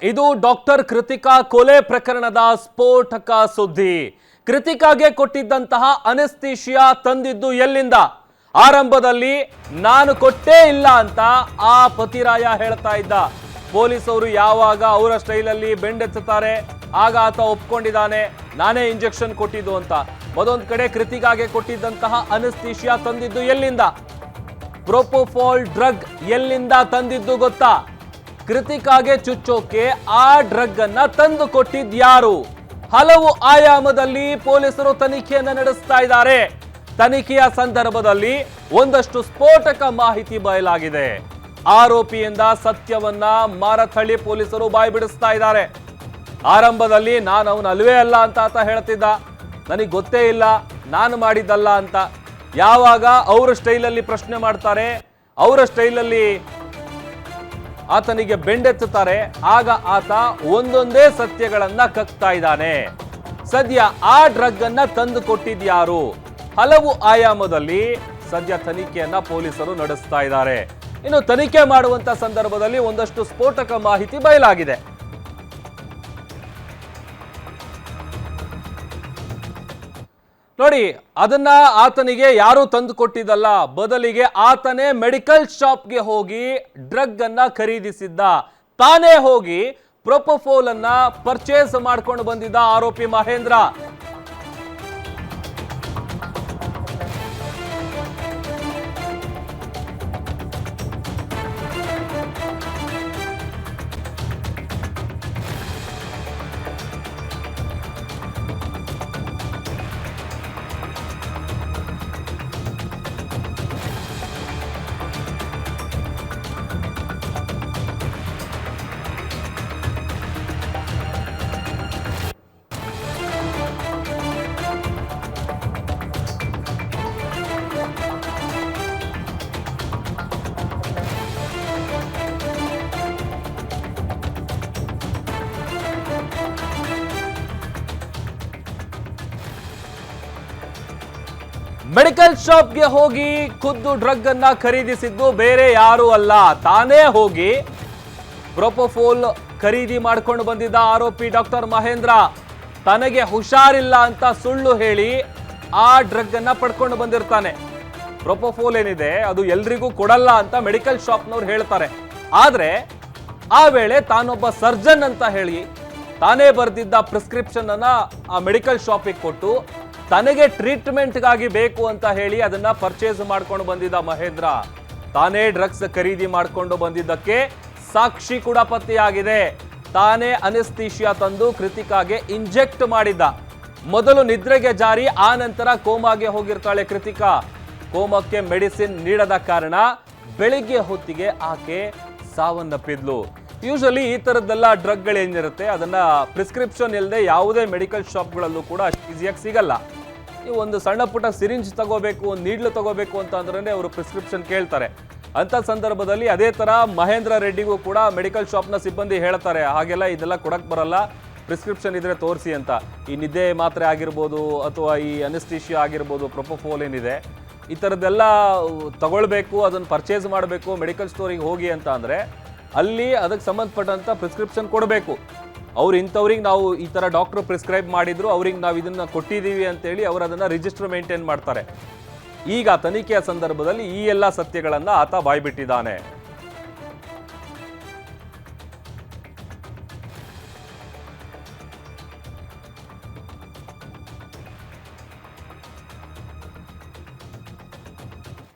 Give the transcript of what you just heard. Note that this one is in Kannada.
ಇದು ಡಾಕ್ಟರ್ ಕೃತಿಕಾ ಕೊಲೆ ಪ್ರಕರಣದ ಸ್ಫೋಟಕ ಸುದ್ದಿ. ಕೃತಿಕಾಗೆ ಕೊಟ್ಟಿದ್ದಂತಹ ಅನೆಸ್ಥೀಶಿಯಾ ತಂದಿದ್ದು ಎಲ್ಲಿಂದ? ಆರಂಭದಲ್ಲಿ ನಾನು ಕೊಟ್ಟೇ ಇಲ್ಲ ಅಂತ ಆ ಪತಿರಾಯ ಹೇಳ್ತಾ ಇದ್ದ. ಪೊಲೀಸರು ಯಾವಾಗ ಅವರ ಸ್ಟೈಲಲ್ಲಿ ಬೆಂಡೆತ್ತುತ್ತಾರೆ ಆಗ ಆತ ಒಪ್ಕೊಂಡಿದ್ದಾನೆ, ನಾನೇ ಇಂಜೆಕ್ಷನ್ ಕೊಟ್ಟಿದ್ದು ಅಂತ. ಮತ್ತೊಂದು ಕಡೆ ಕೃತಿಕಾಗೆ ಕೊಟ್ಟಿದ್ದಂತಹ ಅನೆಸ್ಥೀಶಿಯಾ ತಂದಿದ್ದು ಎಲ್ಲಿಂದ? ಪ್ರೊಪೋಫಾಲ್ ಡ್ರಗ್ ಎಲ್ಲಿಂದ ತಂದಿದ್ದು ಗೊತ್ತಾ? ಕೃತಿಕಾಗೆ ಚುಚ್ಚೋಕೆ ಆ ಡ್ರಗ್ ಅನ್ನ ತಂದು ಕೊಟ್ಟಿದ್ಯಾರು? ಹಲವು ಆಯಾಮದಲ್ಲಿ ಪೊಲೀಸರು ತನಿಖೆಯನ್ನ ನಡೆಸ್ತಾ ಇದ್ದಾರೆ. ತನಿಖೆಯ ಸಂದರ್ಭದಲ್ಲಿ ಒಂದಷ್ಟು ಸ್ಫೋಟಕ ಮಾಹಿತಿ ಬಯಲಾಗಿದೆ. ಆರೋಪಿಯಿಂದ ಸತ್ಯವನ್ನ ಮಾರಥಳ್ಳಿ ಪೊಲೀಸರು ಬಾಯ್ಬಿಡಿಸ್ತಾ ಇದ್ದಾರೆ. ಆರಂಭದಲ್ಲಿ ನಾನು ಅವನು ಅಲ್ವೇ ಅಲ್ಲ ಅಂತ ಆತ ಹೇಳ್ತಿದ್ದ, ನನಗೆ ಗೊತ್ತೇ ಇಲ್ಲ, ನಾನು ಮಾಡಿದ್ದಲ್ಲ ಅಂತ. ಯಾವಾಗ ಅವರ ಸ್ಟೈಲಲ್ಲಿ ಪ್ರಶ್ನೆ ಮಾಡ್ತಾರೆ, ಅವರ ಸ್ಟೈಲಲ್ಲಿ ಆತನಿಗೆ ಬೆಂಡೆತ್ತುತ್ತಾರೆ, ಆಗ ಆತ ಒಂದೊಂದೇ ಸತ್ಯಗಳನ್ನ ಕಕ್ತಾ ಇದ್ದಾನೆ. ಸದ್ಯ ಆ ಡ್ರಗ್ ಅನ್ನ ತಂದು ಕೊಟ್ಟಿದ್ಯಾರು? ಹಲವು ಆಯಾಮದಲ್ಲಿ ಸದ್ಯ ತನಿಖೆಯನ್ನ ಪೊಲೀಸರು ನಡೆಸ್ತಾ ಇದ್ದಾರೆ. ಇನ್ನು ತನಿಖೆ ಮಾಡುವಂತ ಸಂದರ್ಭದಲ್ಲಿ ಒಂದಷ್ಟು ಸ್ಫೋಟಕ ಮಾಹಿತಿ ಬಯಲಾಗಿದೆ. ನೋಡಿ, ಅದನ್ನ ಆತನಿಗೆ ಯಾರು ತಂದು ಕೊಟ್ಟಿದ್ದಲ್ಲ, ಬದಲಿಗೆ ಆತನೇ ಮೆಡಿಕಲ್ ಶಾಪ್ಗೆ ಹೋಗಿ ಡ್ರಗ್ ಅನ್ನ ಖರೀದಿಸಿದ್ದ. ತಾನೇ ಹೋಗಿ ಪ್ರೊಪೋಫಾಲ್ ಅನ್ನ ಪರ್ಚೇಸ್ ಮಾಡ್ಕೊಂಡು ಬಂದಿದ್ದ ಆರೋಪಿ ಮಹೇಂದ್ರ. ಮೆಡಿಕಲ್ ಶಾಪ್ಗೆ ಹೋಗಿ ಖುದ್ದು ಡ್ರಗ್ ಅನ್ನ ಖರೀದಿಸಿದ್ದು ಬೇರೆ ಯಾರು ಅಲ್ಲ, ತಾನೇ ಹೋಗಿ ಪ್ರೊಪೋಫಾಲ್ ಖರೀದಿ ಮಾಡ್ಕೊಂಡು ಬಂದಿದ್ದ ಆರೋಪಿ ಡಾಕ್ಟರ್ ಮಹೇಂದ್ರ. ತನಗೆ ಹುಷಾರಿಲ್ಲ ಅಂತ ಸುಳ್ಳು ಹೇಳಿ ಆ ಡ್ರಗ್ ಅನ್ನ ಪಡ್ಕೊಂಡು ಬಂದಿರ್ತಾನೆ. ಪ್ರೊಪೋಫಾಲ್ ಏನಿದೆ ಅದು ಎಲ್ರಿಗೂ ಕೊಡಲ್ಲ ಅಂತ ಮೆಡಿಕಲ್ ಶಾಪ್ನವ್ರು ಹೇಳ್ತಾರೆ. ಆದ್ರೆ ಆ ವೇಳೆ ತಾನೊಬ್ಬ ಸರ್ಜನ್ ಅಂತ ಹೇಳಿ ತಾನೇ ಬರೆದಿದ್ದ ಪ್ರಿಸ್ಕ್ರಿಪ್ಷನ್ ಅನ್ನ ಆ ಮೆಡಿಕಲ್ ಶಾಪಿಗೆ ಕೊಟ್ಟು ತನಗೆ ಟ್ರೀಟ್ಮೆಂಟ್ಗಾಗಿ ಬೇಕು ಅಂತ ಹೇಳಿ ಅದನ್ನ ಪರ್ಚೇಸ್ ಮಾಡ್ಕೊಂಡು ಬಂದಿದ್ದ ಮಹೇಂದ್ರ. ತಾನೇ ಡ್ರಗ್ಸ್ ಖರೀದಿ ಮಾಡ್ಕೊಂಡು ಬಂದಿದ್ದಕ್ಕೆ ಸಾಕ್ಷಿ ಕೂಡ ಪತ್ತೆಯಾಗಿದೆ. ತಾನೇ ಅನೆಸ್ಥೀಶಿಯಾ ತಂದು ಕೃತಿಕಾಗೆ ಇಂಜೆಕ್ಟ್ ಮಾಡಿದ್ದ. ಮೊದಲು ನಿದ್ರೆಗೆ ಜಾರಿ, ಆ ನಂತರ ಕೋಮಾಗೆ ಹೋಗಿರ್ತಾಳೆ ಕೃತಿಕಾ. ಕೋಮಕ್ಕೆ ಮೆಡಿಸಿನ್ ನೀಡದ ಕಾರಣ ಬೆಳಿಗ್ಗೆ ಹೊತ್ತಿಗೆ ಆಕೆ ಸಾವನ್ನಪ್ಪಿದ್ಲು. ಯೂಶಲಿ ಈ ತರದ್ದೆಲ್ಲ ಡ್ರಗ್ಗಳೇನಿರುತ್ತೆ ಅದನ್ನ ಪ್ರಿಸ್ಕ್ರಿಪ್ಷನ್ ಇಲ್ಲದೆ ಯಾವುದೇ ಮೆಡಿಕಲ್ ಶಾಪ್ಗಳಲ್ಲೂ ಕೂಡ ಅಷ್ಟು ಈಸಿಯಾಗಿ ಸಿಗಲ್ಲ. ನೀವು ಒಂದು ಸಣ್ಣ ಪುಟ್ಟ ಸಿರಿಂಜ್ ತಗೋಬೇಕು, ಒಂದು ನೀಡ್ಲು ತಗೋಬೇಕು ಅಂತ ಅಂದ್ರೆ ಅವರು ಪ್ರಿಸ್ಕ್ರಿಪ್ಷನ್ ಕೇಳ್ತಾರೆ. ಅಂತ ಸಂದರ್ಭದಲ್ಲಿ ಅದೇ ತರ ಮಹೇಂದ್ರ ರೆಡ್ಡಿಗೂ ಕೂಡ ಮೆಡಿಕಲ್ ಶಾಪ್ನ ಸಿಬ್ಬಂದಿ ಹೇಳ್ತಾರೆ, ಹಾಗೆಲ್ಲ ಇದೆಲ್ಲ ಕೊಡಕ್ ಬರಲ್ಲ, ಪ್ರಿಸ್ಕ್ರಿಪ್ಷನ್ ಇದ್ರೆ ತೋರಿಸಿ ಅಂತ. ಈ ನಿದ್ದೆ ಮಾತ್ರೆ ಆಗಿರ್ಬೋದು ಅಥವಾ ಈ ಅನೆಸ್ಥೀಶಿಯಾ ಆಗಿರ್ಬೋದು, ಪ್ರೊಪೋಫಾಲ್ ಏನಿದೆ ಈ ಥರದ್ದೆಲ್ಲ ತಗೊಳ್ಬೇಕು, ಅದನ್ನು ಪರ್ಚೇಸ್ ಮಾಡಬೇಕು ಮೆಡಿಕಲ್ ಸ್ಟೋರಿಗೆ ಹೋಗಿ ಅಂತ ಅಂದರೆ ಅಲ್ಲಿ ಅದಕ್ಕೆ ಸಂಬಂಧಪಟ್ಟಂಥ ಪ್ರಿಸ್ಕ್ರಿಪ್ಷನ್ ಕೊಡಬೇಕು. ಅವ್ರು ಇಂಥವ್ರಿಗೆ ನಾವು ಈ ಥರ ಡಾಕ್ಟ್ರು ಪ್ರಿಸ್ಕ್ರೈಬ್ ಮಾಡಿದ್ರು, ಅವ್ರಿಗೆ ನಾವು ಇದನ್ನು ಕೊಟ್ಟಿದ್ದೀವಿ ಅಂತೇಳಿ ಅವರು ಅದನ್ನು ರಿಜಿಸ್ಟರ್ ಮೇಂಟೈನ್ ಮಾಡ್ತಾರೆ. ಈಗ ತನಿಖೆಯ ಸಂದರ್ಭದಲ್ಲಿ ಈ ಎಲ್ಲ ಸತ್ಯಗಳನ್ನು ಆತ ಬಾಯ್ಬಿಟ್ಟಿದ್ದಾನೆ.